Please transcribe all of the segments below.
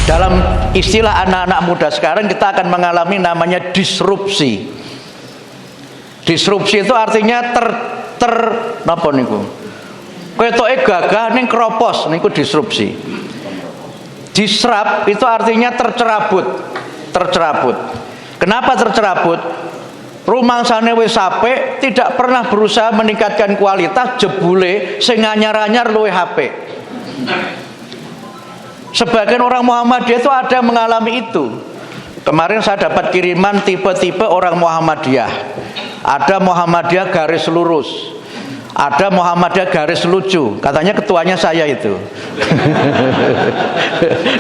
Dalam istilah anak-anak muda sekarang kita akan mengalami namanya disrupsi. Disrupsi itu artinya napa niku? Ketoke gagah ning kropos niku disrupsi. Disrupt itu artinya tercerabut. Kenapa tercerabut? Rumangsane wis apik, tidak pernah berusaha meningkatkan kualitas, jebule sing anyar-anyar luwih apik. Sebagian orang Muhammadiyah itu ada mengalami itu. Kemarin saya dapat kiriman tipe-tipe orang Muhammadiyah. Ada Muhammadiyah garis lurus, ada Muhammadiyah garis lucu. Katanya ketuanya saya itu.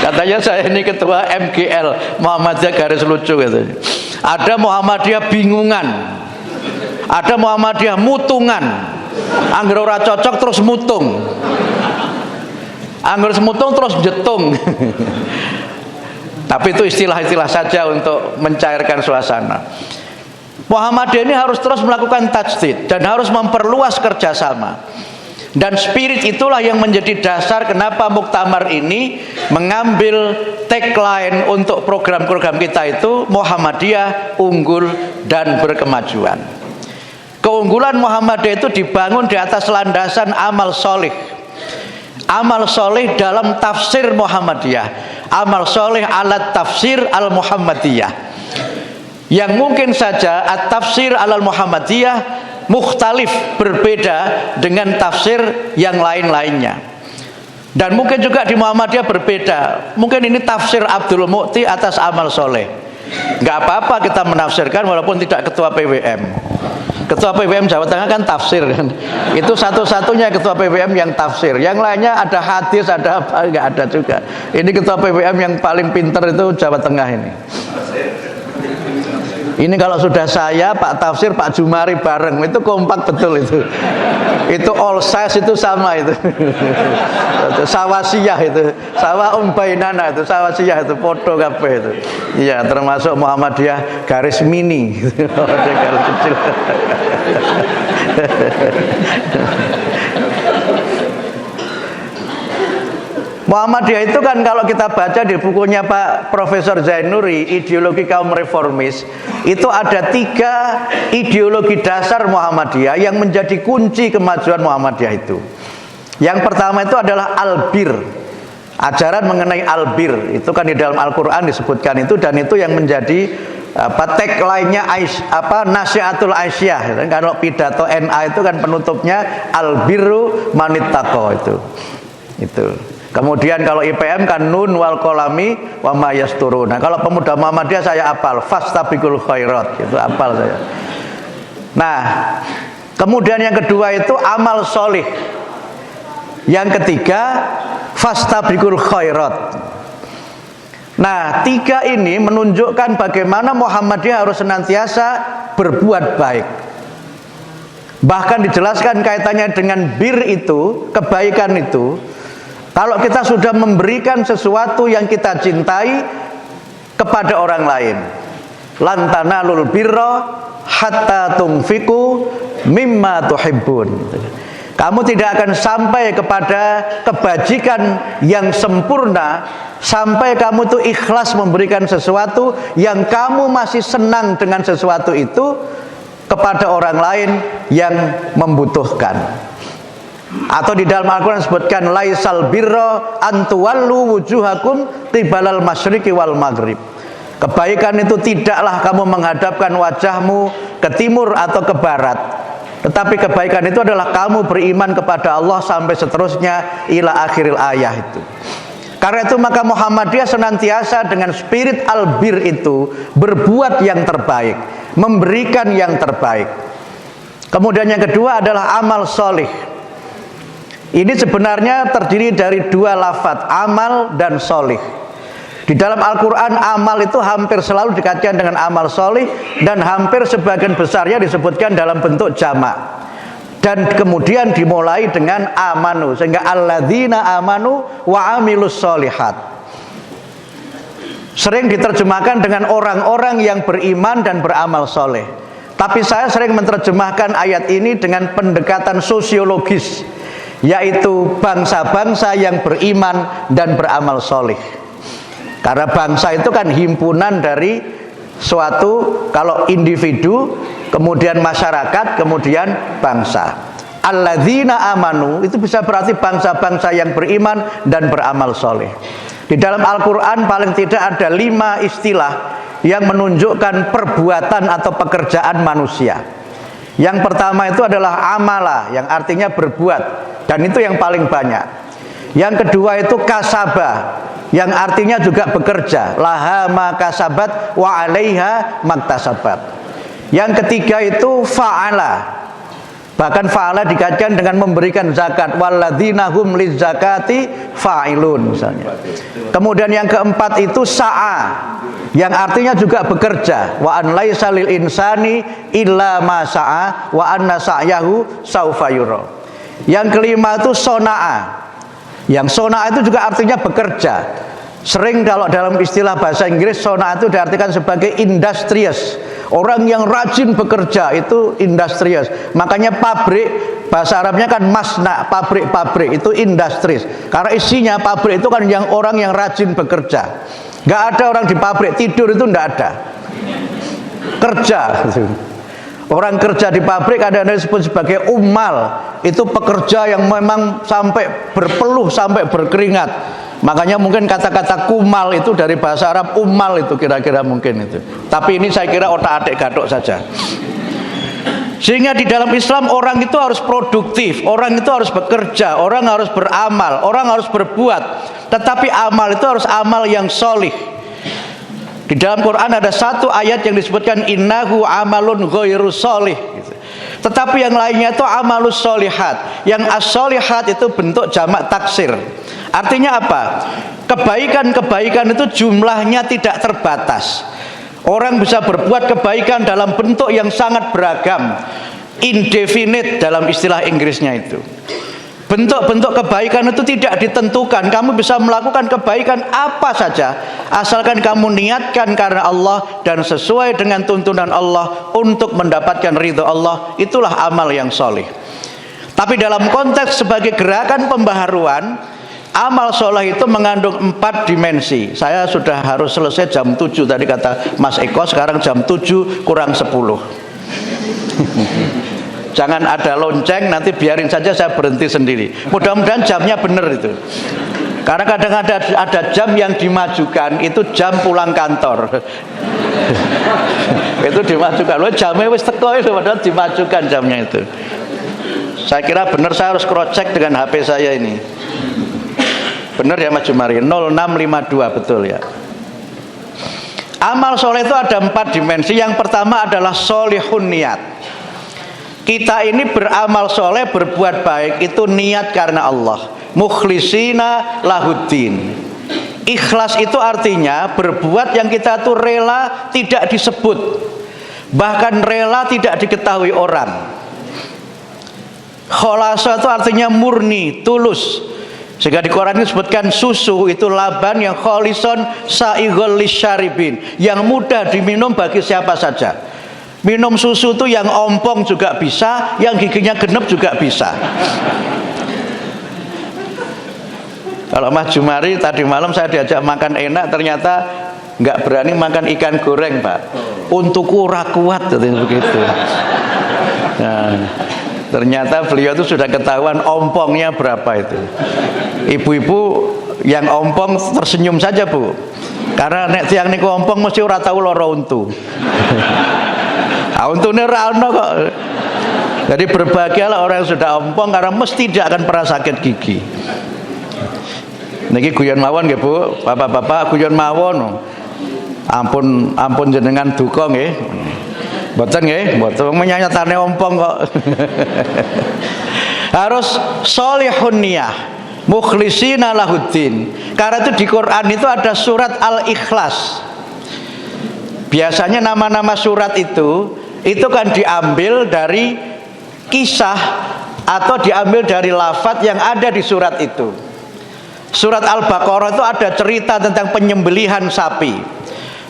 Katanya saya ini ketua MGL, Muhammadiyah garis lucu katanya. Ada Muhammadiyah bingungan, ada Muhammadiyah mutungan. Angger ora cocok terus mutung, angger semutung terus jetung. Tapi itu istilah-istilah saja untuk mencairkan suasana. Muhammadiyah ini harus terus melakukan tajdid dan harus memperluas kerjasama. Dan spirit itulah yang menjadi dasar kenapa Muktamar ini mengambil tagline untuk program-program kita itu Muhammadiyah unggul dan berkemajuan. Keunggulan Muhammadiyah itu dibangun di atas landasan amal soleh. Amal soleh dalam tafsir Muhammadiyah, amal soleh alat tafsir al-Muhammadiyah. Yang mungkin saja at-tafsir al-Muhammadiyah mukhtalif, berbeda dengan tafsir yang lain-lainnya. Dan mungkin juga di Muhammadiyah berbeda. Mungkin ini tafsir Abdul Mu'ti atas amal soleh. Nggak apa-apa kita menafsirkan walaupun tidak ketua PWM. Ketua PWM Jawa Tengah kan tafsir kan. Itu satu-satunya ketua PWM yang tafsir. Yang lainnya ada hadis, ada apa, nggak ada juga. Ini ketua PWM yang paling pinter itu Jawa Tengah ini. Ini kalau sudah saya, Pak Tafsir, Pak Jumari bareng, itu kompak betul itu. Itu all size itu sama itu. Sawasiyah itu, sawa bainana itu, sawasiyah itu foto kabeh itu. Iya, termasuk Muhammadiyah garis mini. Garis kecil. Muhammadiyah itu kan kalau kita baca di bukunya Pak Profesor Zainuri, Ideologi Kaum Reformis, itu ada 3 ideologi dasar Muhammadiyah yang menjadi kunci kemajuan Muhammadiyah itu. Yang pertama itu adalah albir, ajaran mengenai albir, itu kan di dalam Al-Quran disebutkan itu, dan itu yang menjadi tagline-nya Nasihatul Aisyah. Kalau pidato NA itu kan penutupnya albirru manittaqo itu. Kemudian kalau IPM kan nun wal kolami wa ma yasturuna. Kalau pemuda Muhammadiyah saya apal fastabiqul khairat, itu apal saya. Nah, kemudian yang kedua itu amal solih. Yang ketiga fastabiqul khairat. Nah, 3 ini menunjukkan bagaimana Muhammadiyah harus senantiasa berbuat baik. Bahkan dijelaskan kaitannya dengan bir itu, kebaikan itu. Kalau kita sudah memberikan sesuatu yang kita cintai kepada orang lain, lan tanalul birra hatta tunfiqu mimma tuhibbun. Kamu tidak akan sampai kepada kebajikan yang sempurna sampai kamu tuh ikhlas memberikan sesuatu yang kamu masih senang dengan sesuatu itu kepada orang lain yang membutuhkan. Atau di dalam Al-Quran disebutkan laisal birra antuwallu wujuhakum qibalal masyriqi wal maghrib. Kebaikan itu tidaklah kamu menghadapkan wajahmu ke timur atau ke barat, tetapi kebaikan itu adalah kamu beriman kepada Allah sampai seterusnya ila akhiril ayah itu. Karena itu maka Muhammadiyah senantiasa dengan spirit albir itu berbuat yang terbaik, memberikan yang terbaik. Kemudian yang kedua adalah amal solih. Ini sebenarnya terdiri dari 2 lafadz, amal dan solih. Di dalam Al-Quran amal itu hampir selalu dikaitkan dengan amal solih, dan hampir sebagian besarnya disebutkan dalam bentuk jamak. Dan kemudian dimulai dengan amanu, sehingga alladzina amanu wa amilus solihat. Sering diterjemahkan dengan orang-orang yang beriman dan beramal soleh. Tapi saya sering menerjemahkan ayat ini dengan pendekatan sosiologis, yaitu bangsa-bangsa yang beriman dan beramal soleh. Karena bangsa itu kan himpunan dari suatu, kalau individu, kemudian masyarakat, kemudian bangsa. Alladzina amanu itu bisa berarti bangsa-bangsa yang beriman dan beramal soleh. Di dalam Al-Quran paling tidak ada 5 istilah yang menunjukkan perbuatan atau pekerjaan manusia. Yang pertama itu adalah amala, yang artinya berbuat, dan itu yang paling banyak. Yang kedua itu kasaba, yang artinya juga bekerja, laha ma kasabat wa 'alaiha maktasabat. Yang ketiga itu fa'ala, bahkan fa'ala dikaitkan dengan memberikan zakat, walladzina hum lizzakati fa'ilun misalnya. Kemudian yang keempat itu sa'a, yang artinya juga bekerja, wa an laisa lil insani illa ma sa'a wa anna sa'yahu saufa yura. Yang kelima itu sona'a, yang sona'a itu juga artinya bekerja. Sering kalau dalam istilah bahasa Inggris sona'a itu diartikan sebagai industrious, orang yang rajin bekerja itu industrious. Makanya pabrik, bahasa Arabnya kan masna, pabrik-pabrik itu industries, karena isinya pabrik itu kan yang orang yang rajin bekerja. Nggak ada orang di pabrik tidur, itu nggak ada, kerja. Orang kerja di pabrik kadang-kadang disebut sebagai ummal, itu pekerja yang memang sampai berpeluh, sampai berkeringat. Makanya mungkin kata-kata kumal itu dari bahasa Arab ummal, itu kira-kira mungkin itu. Tapi ini saya kira otak-atik gadok saja. Sehingga di dalam Islam orang itu harus produktif, orang itu harus bekerja, orang harus beramal, orang harus berbuat. Tetapi amal itu harus amal yang solih. Di dalam Quran ada satu ayat yang disebutkan innahu amalun ghairu solih, tetapi yang lainnya itu amalus solihat. Yang as-solihat itu bentuk jamak taksir. Artinya apa? Kebaikan-kebaikan itu jumlahnya tidak terbatas. Orang bisa berbuat kebaikan dalam bentuk yang sangat beragam, indefinite dalam istilah Inggrisnya itu. Bentuk-bentuk kebaikan itu tidak ditentukan. Kamu bisa melakukan kebaikan apa saja, asalkan kamu niatkan karena Allah dan sesuai dengan tuntunan Allah untuk mendapatkan ridho Allah. Itulah amal yang soleh. Tapi dalam konteks sebagai gerakan pembaharuan, amal soleh itu mengandung 4 dimensi. Saya sudah harus selesai jam 7 tadi kata Mas Eko, sekarang jam 7 kurang 10. Jangan ada lonceng, nanti biarin saja saya berhenti sendiri. Mudah-mudahan jamnya benar itu. Karena kadang ada jam yang dimajukan, itu jam pulang kantor. Itu dimajukan. Loh, jamnya wis teko itu, padahal dimajukan jamnya itu. Saya kira benar, saya harus cross check dengan HP saya ini. Benar ya Mas Jumari, 0652 betul ya. Amal soleh itu ada 4 dimensi. Yang pertama adalah solihun niat. Kita ini beramal soleh, berbuat baik itu niat karena Allah. Mukhlisina lahuddin. Ikhlas itu artinya berbuat yang kita tuh rela tidak disebut, bahkan rela tidak diketahui orang. Kholasa itu artinya murni, tulus. Sehingga di Quran disebutkan susu itu laban yang kholison sa'ighul lisyaribin, yang mudah diminum bagi siapa saja. Minum susu itu yang ompong juga bisa, yang giginya genep juga bisa. Kalau Mas Jumari tadi malam saya diajak makan enak, ternyata nggak berani makan ikan goreng, Pak. Untukku ora kuat begitu. Nah, ternyata beliau itu sudah ketahuan ompongnya berapa itu. Ibu-ibu yang ompong tersenyum saja, Bu. Karena nek tiang niku ompong mesti ora tahu loro untu. Untune ora ono kok. Jadi berbahagialah orang yang sudah ompong, karena mesti tidak akan pernah sakit gigi. Niki guyon mawon nggih Bu, bapak-bapak guyon mawon. Ampun jenengan duka nggih. Mboten nggih, mboten menyanyatane ompong kok. Harus sholihun niyah, mukhlisina lahuddin. Karena itu di Quran itu ada surat Al-Ikhlas. Biasanya nama-nama surat itu kan diambil dari kisah atau diambil dari lafadz yang ada di surat itu. Surat Al-Baqarah itu ada cerita tentang penyembelihan sapi.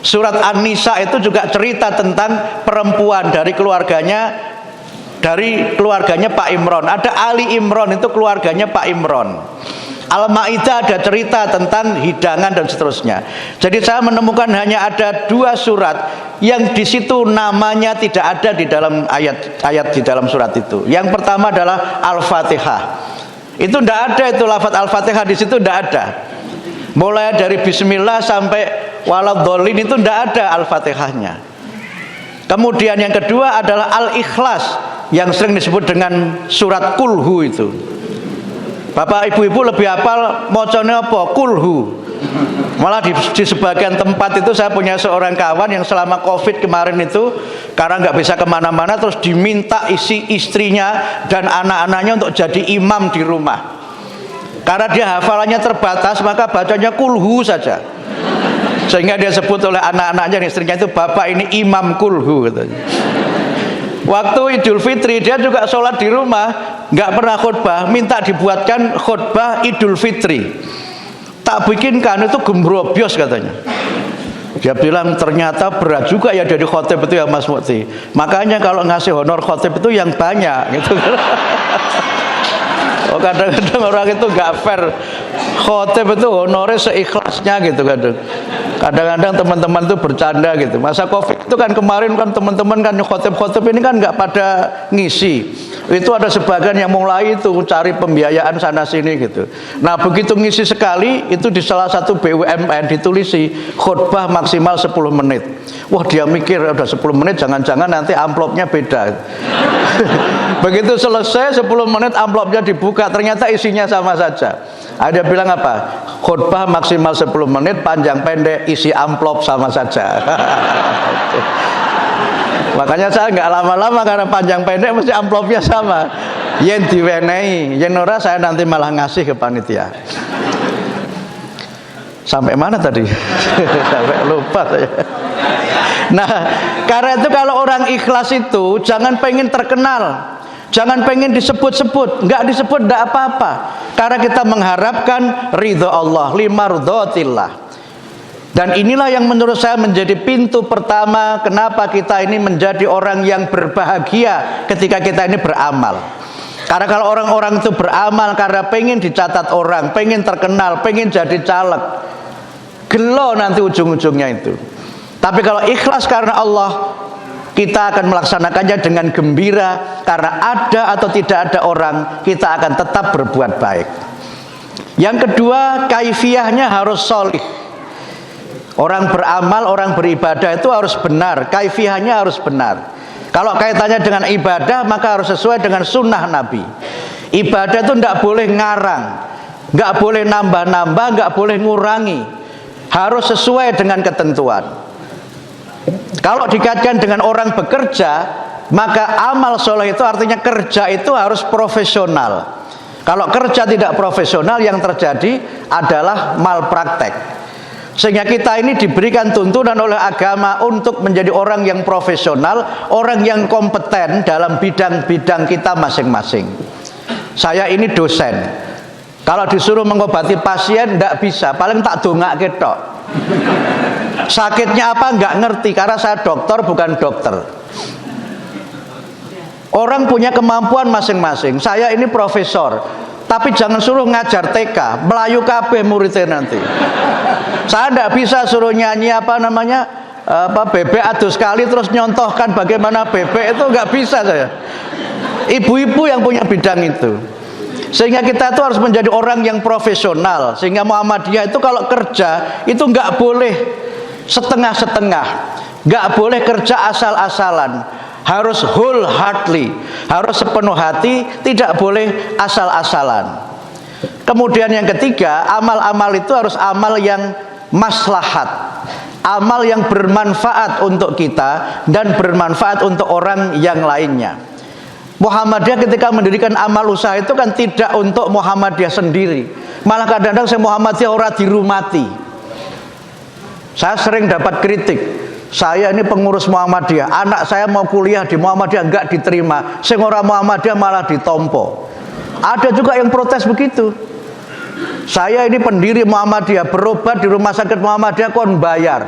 Surat An-Nisa itu juga cerita tentang perempuan dari keluarganya Pak Imran. Ada Ali Imran, itu keluarganya Pak Imran. Al-Maidah ada cerita tentang hidangan dan seterusnya. Jadi saya menemukan hanya ada 2 surat yang di situ namanya tidak ada di dalam ayat di dalam surat itu. Yang pertama adalah Al-Fatihah. Itu tidak ada, itu lafaz Al-Fatihah di situ tidak ada. Mulai dari Bismillah sampai waladhdallin itu tidak ada Al-Fatihahnya. Kemudian yang kedua adalah Al-Ikhlas yang sering disebut dengan surat Kulhu itu. Bapak ibu-ibu lebih hafal mocone apa? Kulhu. Malah di sebagian tempat itu saya punya seorang kawan yang selama Covid kemarin itu karena nggak bisa kemana-mana, terus diminta isi istrinya dan anak-anaknya untuk jadi imam di rumah. Karena dia hafalannya terbatas, maka bacanya kulhu saja. Sehingga dia sebut oleh anak-anaknya dan istrinya itu, bapak ini imam kulhu katanya. Waktu Idul Fitri dia juga sholat di rumah, nggak pernah khutbah, minta dibuatkan khutbah Idul Fitri. Tak bikinkan, itu gembrobios katanya. Dia bilang ternyata berat juga ya jadi khotib itu ya Mas Mukti. Makanya kalau ngasih honor khotib itu yang banyak gitu. Oh, kadang-kadang orang itu nggak fair. Khotib itu honornya seikhlasnya gitu kadang. Kadang-kadang teman-teman itu bercanda gitu. Masa Covid itu kan kemarin kan teman-teman kan khotib-khotib ini kan nggak pada ngisi. Itu ada sebagian yang mulai itu cari pembiayaan sana sini gitu. Nah begitu ngisi sekali itu di salah satu BUMN ditulisi khutbah maksimal 10 menit. Wah dia mikir udah 10 menit jangan-jangan nanti amplopnya beda. Begitu selesai 10 menit amplopnya dibuka ternyata isinya sama saja. Ada bilang apa? Khutbah maksimal 10 menit, panjang pendek isi amplop sama saja. Makanya saya nggak lama-lama karena panjang pendek mesti amplopnya sama. Yen diwenehi, yen ora saya nanti malah ngasih ke panitia. Sampai mana tadi? Sampai lupa saya. Nah, karena itu kalau orang ikhlas itu jangan pengen terkenal. Jangan pengen disebut-sebut, nggak disebut nggak apa-apa. Karena kita mengharapkan ridho Allah, limardhatillah. Dan inilah yang menurut saya menjadi pintu pertama kenapa kita ini menjadi orang yang berbahagia ketika kita ini beramal. Karena kalau orang-orang itu beramal karena pengen dicatat orang, pengen terkenal, pengen jadi caleg, gelo nanti ujung-ujungnya itu. Tapi kalau ikhlas karena Allah, kita akan melaksanakannya dengan gembira. Karena ada atau tidak ada orang, kita akan tetap berbuat baik. Yang kedua, kaifiyahnya harus sholih. Orang beramal, orang beribadah itu harus benar, kaifiyahnya harus benar. Kalau kaitannya dengan ibadah, maka harus sesuai dengan sunnah Nabi. Ibadah itu tidak boleh ngarang, nggak boleh nambah-nambah, nggak boleh ngurangi. Harus sesuai dengan ketentuan. Kalau dikaitkan dengan orang bekerja, maka amal soleh itu artinya kerja itu harus profesional. Kalau kerja tidak profesional, yang terjadi adalah malpraktek. Sehingga kita ini diberikan tuntunan oleh agama untuk menjadi orang yang profesional, orang yang kompeten dalam bidang-bidang kita masing-masing. Saya ini dosen. Kalau disuruh mengobati pasien tidak bisa, paling tak dongak ketok. Sakitnya apa nggak ngerti karena saya dokter bukan dokter. Orang punya kemampuan masing-masing. Saya ini profesor, tapi jangan suruh ngajar TK, Melayu kabeh muridnya nanti. Saya tidak bisa suruh nyanyi bebek adus sekali terus nyontohkan bagaimana bebek, itu nggak bisa saya. Ibu-ibu yang punya bidang itu. Sehingga kita itu harus menjadi orang yang profesional. Sehingga Muhammadiyah itu kalau kerja itu nggak boleh setengah-setengah, nggak boleh kerja asal-asalan, harus wholeheartedly, harus sepenuh hati, tidak boleh asal-asalan. Kemudian yang ketiga, amal-amal itu harus amal yang maslahat, amal yang bermanfaat untuk kita dan bermanfaat untuk orang yang lainnya. Muhammadiyah ketika mendirikan amal usaha itu kan tidak untuk Muhammadiyah sendiri, malah kadang-kadang saya Muhammadiyah ora dirumati. Saya sering dapat kritik, saya ini pengurus Muhammadiyah, anak saya mau kuliah di Muhammadiyah enggak diterima, sing ora Muhammadiyah malah ditompo. Ada juga yang protes begitu. Saya ini pendiri Muhammadiyah, berobat di rumah sakit Muhammadiyah kon bayar.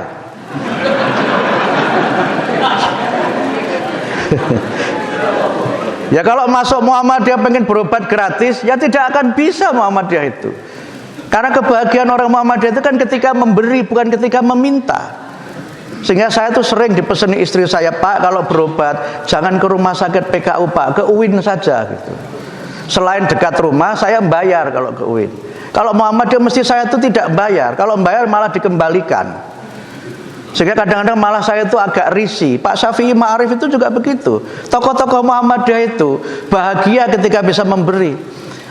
Ya kalau masuk Muhammadiyah pengen berobat gratis, ya tidak akan bisa Muhammadiyah itu. Karena kebahagiaan orang Muhammadiyah itu kan ketika memberi, bukan ketika meminta. Sehingga saya tuh sering dipeseni istri saya, Pak, kalau berobat jangan ke rumah sakit PKU Pak, ke UIN saja gitu. Selain dekat rumah, saya bayar kalau ke UIN. Kalau Muhammadiyah mesti saya tuh tidak bayar. Kalau bayar malah dikembalikan. Sehingga kadang-kadang malah saya itu agak risih. Pak Syafi'i Ma'arif itu juga begitu. Tokoh-tokoh Muhammadiyah itu bahagia ketika bisa memberi.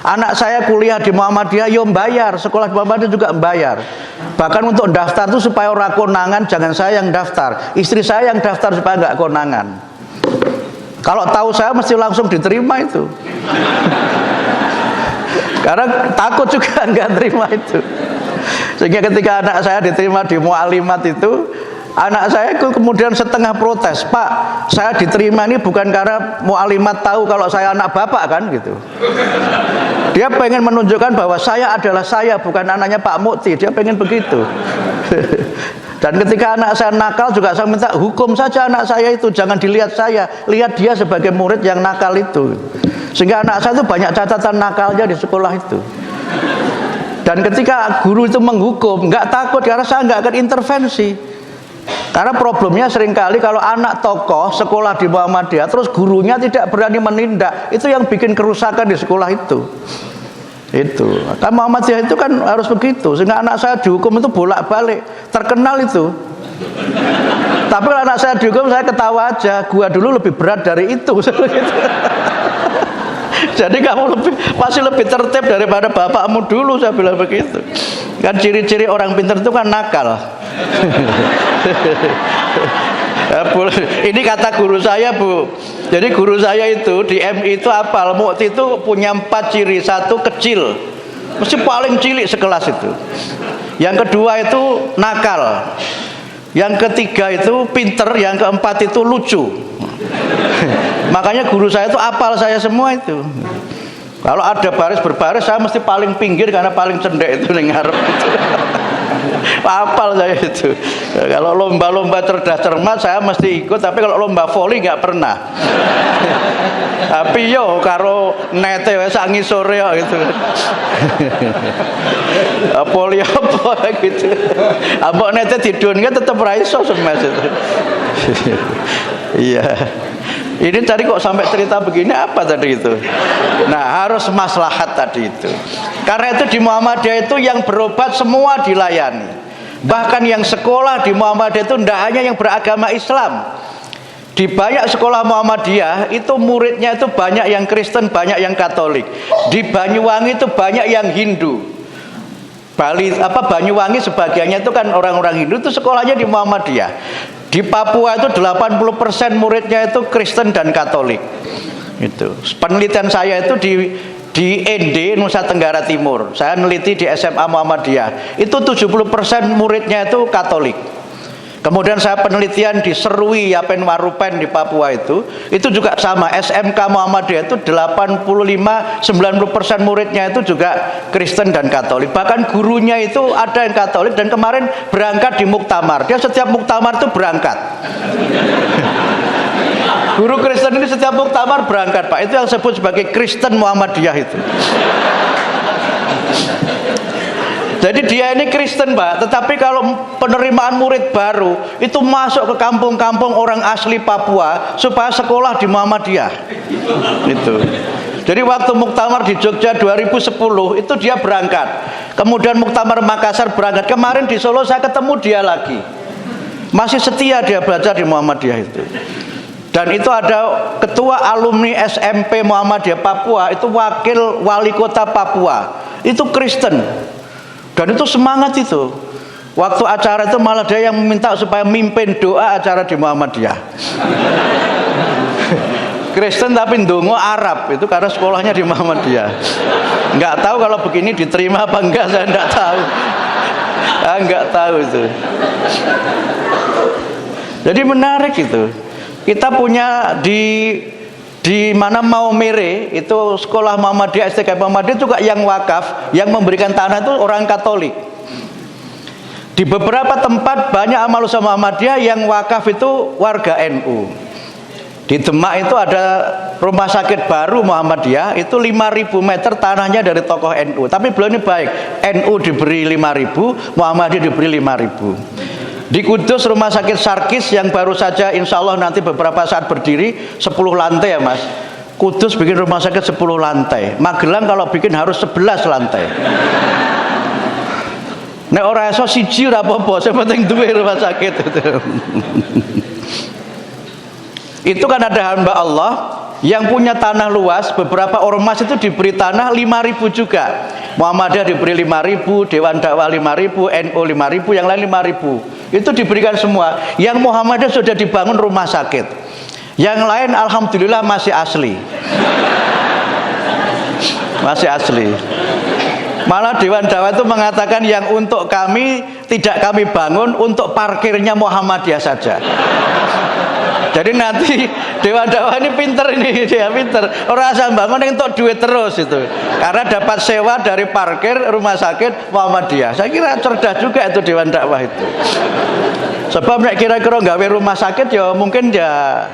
Anak saya kuliah di Muhammadiyah, yo bayar. Sekolah di Muhammadiyah juga bayar. Bahkan untuk daftar itu supaya orang konangan, jangan saya yang daftar. Istri saya yang daftar supaya nggak konangan. Kalau tahu saya mesti langsung diterima itu. Karena takut juga nggak terima itu. Sehingga ketika anak saya diterima di Mu'alimat itu, anak saya kemudian setengah protes, Pak, saya diterima ini bukan karena Mu'alimat tahu kalau saya anak bapak kan gitu. Dia pengen menunjukkan bahwa saya adalah saya, bukan anaknya Pak Mukti. Dia pengen begitu. Dan ketika anak saya nakal juga saya minta hukum saja anak saya itu, jangan dilihat saya, lihat dia sebagai murid yang nakal itu. Sehingga anak saya itu banyak catatan nakalnya di sekolah itu. Dan ketika guru itu menghukum, nggak takut karena saya nggak akan intervensi. Karena problemnya seringkali kalau anak tokoh sekolah di Muhammadiyah terus gurunya tidak berani menindak, itu yang bikin kerusakan di sekolah itu. Itu. Kan Muhammadiyah itu kan harus begitu. Sehingga anak saya dihukum itu bolak-balik, terkenal itu. Tapi kalau anak saya dihukum saya ketawa aja, gua dulu lebih berat dari itu. Jadi kamu masih lebih tertib daripada bapakmu dulu, saya bilang begitu. Kan ciri-ciri orang pintar itu kan nakal. Ini kata guru saya, Bu. Jadi guru saya itu di MI itu apal, Mukti itu punya 4 ciri. 1 kecil, mesti paling cilik sekelas itu. Yang kedua itu nakal. Yang ketiga itu pinter. Yang keempat itu lucu. Makanya guru saya itu apal saya semua itu. Kalau ada baris berbaris saya mesti paling pinggir karena paling cendek itu ning ngarep itu. Apal saya itu. Kalau lomba-lomba cerdas cermat saya mesti ikut, tapi kalau lomba voli nggak pernah. Tapi yo karo nete wis sak ngisore gitu. Voli apa gitu. Ambok nete didunke tetep ra iso semes itu. Iya. Ini tadi kok sampai cerita begini apa tadi itu? Nah, harus maslahat tadi itu. Karena itu di Muhammadiyah itu yang berobat semua dilayani. Bahkan yang sekolah di Muhammadiyah itu tidak hanya yang beragama Islam. Di banyak sekolah Muhammadiyah itu muridnya itu banyak yang Kristen, banyak yang Katolik. Di Banyuwangi itu banyak yang Hindu. Banyuwangi sebagiannya itu kan orang-orang Hindu, itu sekolahnya di Muhammadiyah. Di Papua itu 80% muridnya itu Kristen dan Katolik. Itu. Penelitian saya itu di ND Nusa Tenggara Timur. Saya neliti di SMA Muhammadiyah. Itu 70% muridnya itu Katolik. Kemudian saya penelitian di Serui Yapen Warupen di Papua itu juga sama. SMK Muhammadiyah itu 85-90% muridnya itu juga Kristen dan Katolik. Bahkan gurunya itu ada yang Katolik dan kemarin berangkat di muktamar. Dia setiap muktamar itu berangkat. Guru Kristen ini setiap muktamar berangkat, Pak. Itu yang disebut sebagai Kristen Muhammadiyah itu. Jadi dia ini Kristen, Pak, tetapi kalau penerimaan murid baru itu masuk ke kampung-kampung orang asli Papua supaya sekolah di Muhammadiyah. Itu. Jadi waktu muktamar di Jogja 2010 itu dia berangkat. Kemudian muktamar Makassar berangkat. Kemarin di Solo saya ketemu dia lagi. Masih setia dia belajar di Muhammadiyah itu. Dan itu ada ketua alumni SMP Muhammadiyah Papua, itu wakil wali kota Papua. Itu Kristen. Dan itu semangat itu. Waktu acara itu malah dia yang meminta supaya mimpin doa acara di Muhammadiyah. Kristen tapi ndonga Arab, itu karena sekolahnya di Muhammadiyah. Nggak tahu kalau begini diterima apa enggak, saya nggak tahu. Nggak tahu itu. Jadi menarik itu. Kita punya di mana Maumere itu sekolah Muhammadiyah, STK Muhammadiyah juga yang wakaf, yang memberikan tanah itu orang Katolik. Di beberapa tempat banyak amal usaha Muhammadiyah yang wakaf itu warga NU. Di Demak itu ada rumah sakit baru Muhammadiyah itu 5.000 meter tanahnya dari tokoh NU. Tapi beliau ini baik, NU diberi 5.000, Muhammadiyah diberi 5.000. Di Kudus rumah sakit Sarkis yang baru saja insya Allah nanti beberapa saat berdiri 10 lantai ya Mas. Kudus bikin rumah sakit 10 lantai. Magelang kalau bikin harus 11 lantai. Nek ora iso siji ora apa-apa, sing penting duwe rumah sakit itu. Itu kan ada hamba Allah yang punya tanah luas, beberapa ormas itu diberi tanah 5.000 juga. Muhammadiyah diberi 5.000, Dewan Dakwah 5.000, NU 5.000, yang lain 5.000. Itu diberikan semua. Yang Muhammadiyah sudah dibangun rumah sakit. Yang lain alhamdulillah masih asli. Masih asli. Malah Dewan Dakwah itu mengatakan yang untuk kami tidak kami bangun, untuk parkirnya Muhammadiyah saja. Jadi nanti Dewan Dakwah ini pinter ini, dia pinter. Orang asal bangun untuk duit terus itu. Karena dapat sewa dari parkir rumah sakit Muhammadiyah. Saya kira cerdas juga itu Dewan Dakwah itu. Sebab kira-kira gawe rumah sakit ya mungkin ya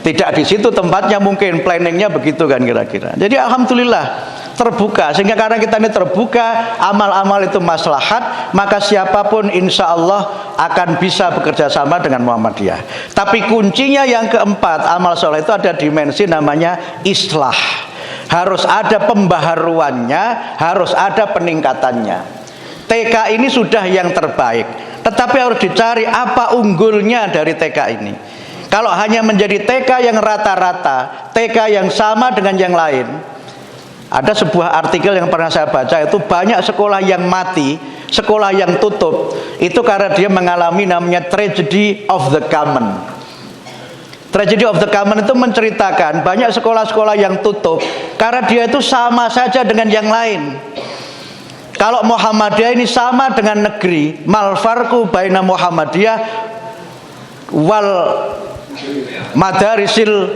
tidak di situ tempatnya, mungkin planningnya begitu kan kira-kira. Jadi alhamdulillah terbuka, sehingga karena kita ini terbuka, amal-amal itu maslahat, maka siapapun insya Allah akan bisa bekerja sama dengan Muhammadiyah. Tapi kuncinya yang keempat, amal soleh itu ada dimensi namanya islah. Harus ada pembaharuannya, harus ada peningkatannya. TK ini sudah yang terbaik, tetapi harus dicari apa unggulnya dari TK ini. Kalau hanya menjadi TK yang rata-rata, TK yang sama dengan yang lain. Ada sebuah artikel yang pernah saya baca, itu banyak sekolah yang mati, sekolah yang tutup, itu karena dia mengalami namanya tragedy of the common. Tragedy of the common itu menceritakan banyak sekolah-sekolah yang tutup karena dia itu sama saja dengan yang lain. Kalau Muhammadiyah ini sama dengan negeri, mal farqu baina Muhammadiyah wal madarisil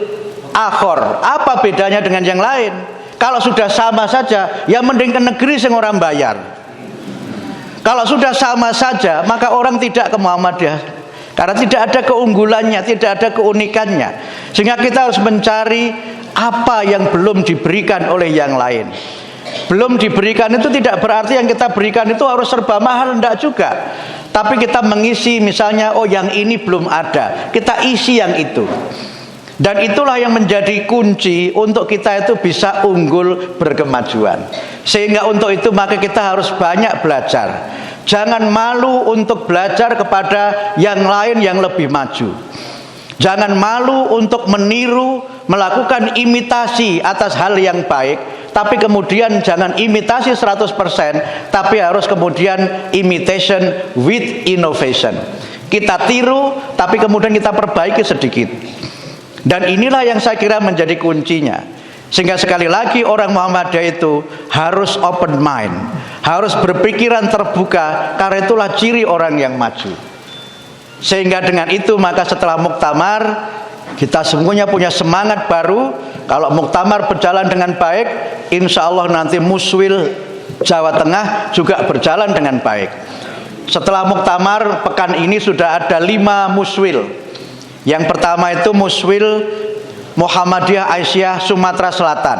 akhor. Apa bedanya dengan yang lain? Kalau sudah sama saja, ya mending ke negeri sing orang bayar. Kalau sudah sama saja, maka orang tidak ke Muhammadiyah, karena tidak ada keunggulannya, tidak ada keunikannya. Sehingga kita harus mencari apa yang belum diberikan oleh yang lain. Belum diberikan itu tidak berarti yang kita berikan itu harus serba mahal, enggak juga. Tapi kita mengisi, misalnya, oh yang ini belum ada, kita isi yang itu. Dan itulah yang menjadi kunci untuk kita itu bisa unggul berkemajuan. Sehingga untuk itu maka kita harus banyak belajar. Jangan malu untuk belajar kepada yang lain yang lebih maju. Jangan malu untuk meniru, melakukan imitasi atas hal yang baik. Tapi kemudian jangan imitasi 100%, tapi harus kemudian imitation with innovation. Kita tiru, tapi kemudian kita perbaiki sedikit. Dan inilah yang saya kira menjadi kuncinya. Sehingga sekali lagi orang Muhammadiyah itu harus open mind, harus berpikiran terbuka, karena itulah ciri orang yang maju. Sehingga dengan itu maka setelah muktamar kita semuanya punya semangat baru. Kalau muktamar berjalan dengan baik, insya Allah nanti Muswil Jawa Tengah juga berjalan dengan baik. Setelah muktamar pekan ini sudah ada 5 muswil. Yang pertama itu Muswil Muhammadiyah Aisyah Sumatera Selatan.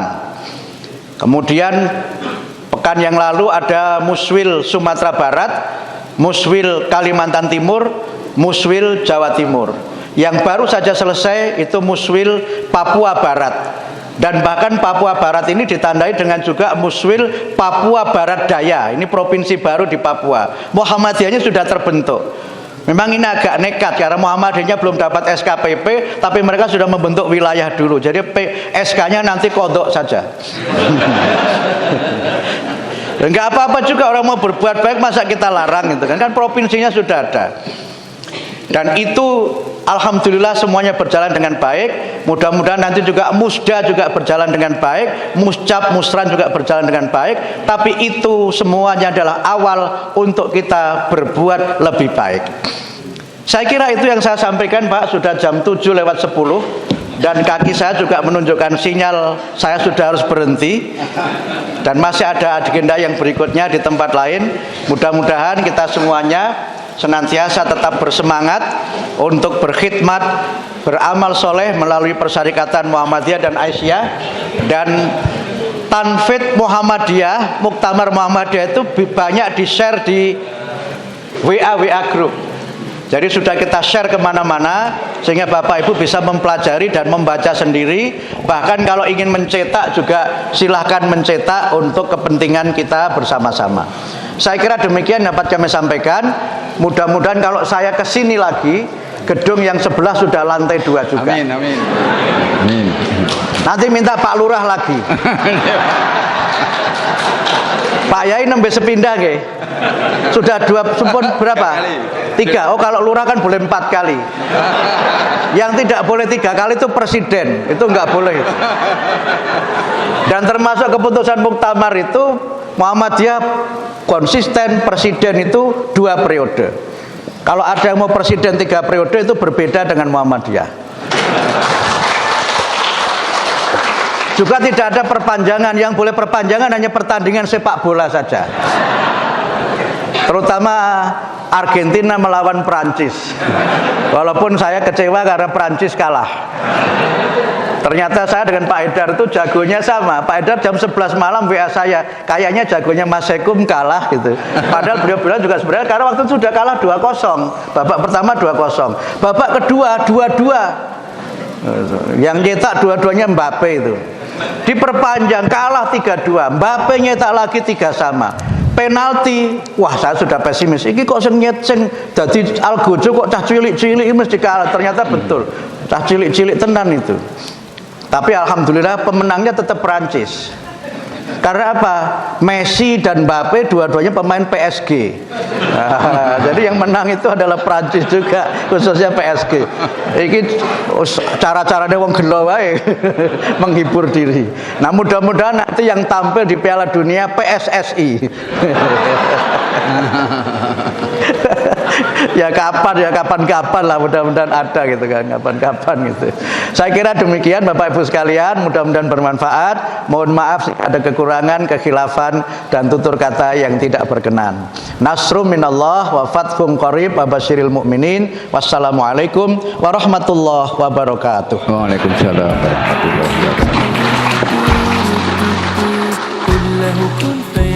Kemudian pekan yang lalu ada Muswil Sumatera Barat, Muswil Kalimantan Timur, Muswil Jawa Timur. Yang baru saja selesai itu Muswil Papua Barat. Dan bahkan Papua Barat ini ditandai dengan juga Muswil Papua Barat Daya. Ini provinsi baru di Papua. Muhammadiyahnya sudah terbentuk. Memang ini agak nekat karena Muhammadiyahnya belum dapat SKPP, tapi mereka sudah membentuk wilayah dulu. Jadi SK-nya nanti kodok saja. Enggak apa-apa juga orang mau berbuat baik, masa kita larang gitu kan? Kan provinsinya sudah ada. Dan itu alhamdulillah semuanya berjalan dengan baik. Mudah-mudahan nanti juga Musda juga berjalan dengan baik, Muscap, Musran juga berjalan dengan baik. Tapi itu semuanya adalah awal untuk kita berbuat lebih baik. Saya kira itu yang saya sampaikan, Pak. Sudah jam 7:10 dan kaki saya juga menunjukkan sinyal saya sudah harus berhenti. Dan masih ada agenda yang berikutnya di tempat lain. Mudah-mudahan kita semuanya senantiasa tetap bersemangat untuk berkhidmat beramal soleh melalui Persyarikatan Muhammadiyah dan Aisyah, dan Tanfid Muhammadiyah, Muktamar Muhammadiyah itu banyak di-share di WA grup. Jadi sudah kita share kemana-mana sehingga Bapak Ibu bisa mempelajari dan membaca sendiri. Bahkan kalau ingin mencetak juga silahkan mencetak untuk kepentingan kita bersama-sama. Saya kira demikian dapat kami sampaikan. Mudah-mudahan kalau saya kesini lagi, gedung yang sebelah sudah lantai 2 juga. Amin, amin. Amin. Nanti minta Pak Lurah lagi. Pak Yai nembe sepindah nggih. Sudah 2 sumpun berapa? 3. Oh, kalau lurah kan boleh 4 kali. Yang tidak boleh 3 kali itu presiden, itu nggak boleh. Dan termasuk keputusan muktamar itu Muhammadiyah konsisten presiden itu 2 periode. Kalau ada yang mau presiden 3 periode itu berbeda dengan Muhammadiyah. Juga tidak ada perpanjangan, yang boleh perpanjangan hanya pertandingan sepak bola saja. Terutama Argentina melawan Prancis. Walaupun saya kecewa karena Prancis kalah. Ternyata saya dengan Pak Haidar itu jagonya sama. Pak Haidar jam 11 malam WA saya, kayaknya jagonya Mas Sekum kalah gitu. Padahal beliau bilang juga sebenarnya karena waktu itu sudah kalah 2-0. Babak pertama 2-0. Babak kedua 2-2. Yang nyetak dua-duanya Mbappe itu. Diperpanjang kalah 3-2. Mbappe nyetak lagi 3 sama. Penalti, wah saya sudah pesimis. Iki kok sing nyetseng dadi algojo kok cah cilik-cilik mesti kalah. Ternyata betul. Cah cilik-cilik tenan itu. Tapi alhamdulillah pemenangnya tetap Prancis. Karena apa? Messi dan Mbappe dua-duanya pemain PSG. Nah, jadi yang menang itu adalah Prancis juga, khususnya PSG. Ini cara-caranya wong gelo wae menghibur diri. Nah, mudah-mudahan nanti yang tampil di Piala Dunia PSSI. Ya kapan-kapan lah, mudah-mudahan ada gitu kan, kapan-kapan gitu. Saya kira demikian Bapak Ibu sekalian, mudah-mudahan bermanfaat. Mohon maaf ada kekurangan, kekhilafan dan tutur kata yang tidak berkenan. Nasrum minallah wa fathum qarib wa basyiril mu'minin. Wassalamualaikum warahmatullahi wabarakatuh. Waalaikumsalam warahmatullahi wabarakatuh.